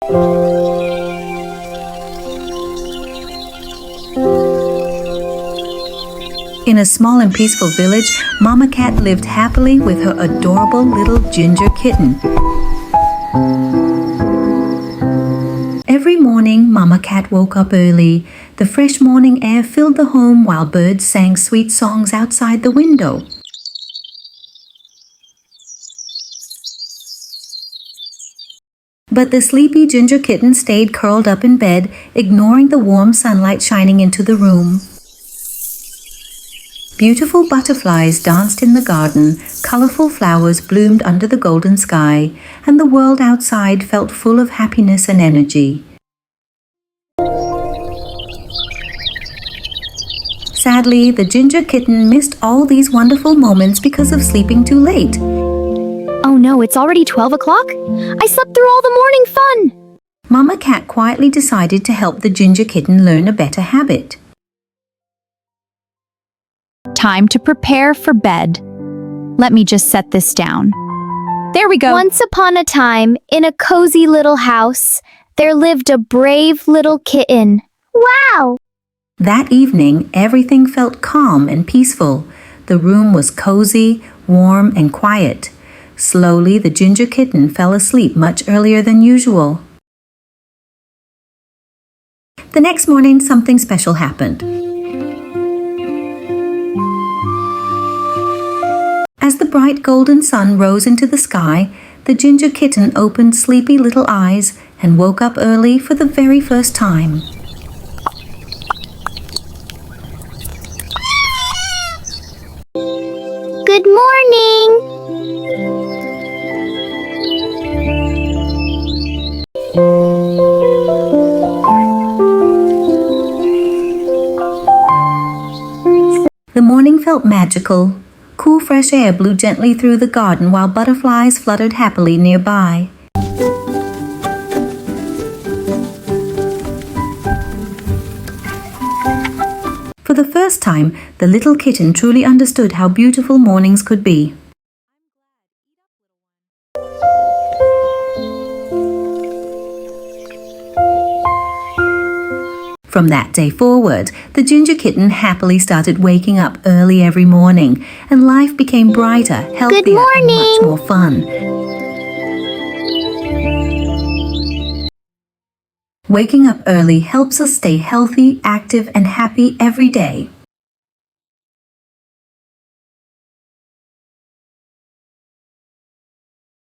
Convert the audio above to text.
In a small and peaceful village, Mama Cat lived happily with her adorable little ginger kitten. Every morning, Mama Cat woke up early. The fresh morning air filled the home while birds sang sweet songs outside the window. But the sleepy ginger kitten stayed curled up in bed, ignoring the warm sunlight shining into the room. Beautiful butterflies danced in the garden, colorful flowers bloomed under the golden sky, and the world outside felt full of happiness and energy. Sadly, the ginger kitten missed all these wonderful moments because of sleeping too late. Oh no, it's already 12 o'clock? I slept through all the morning fun! Mama Cat quietly decided to help the ginger kitten learn a better habit. Time to prepare for bed. Let me just set this down. There we go. Once upon a time, in a cozy little house, there lived a brave little kitten. Wow! That evening, everything felt calm and peaceful. The room was cozy, warm, and quiet. Slowly, the ginger kitten fell asleep much earlier than usual. The next morning, something special happened. As the bright golden sun rose into the sky, the ginger kitten opened sleepy little eyes and woke up early for the very first time. Good morning! The morning felt magical. Cool fresh air blew gently through the garden while butterflies fluttered happily nearby. For the first time, the little kitten truly understood how beautiful mornings could be. From that day forward, the ginger kitten happily started waking up early every morning, and life became brighter, healthier, and much more fun. Waking up early helps us stay healthy, active, and happy every day.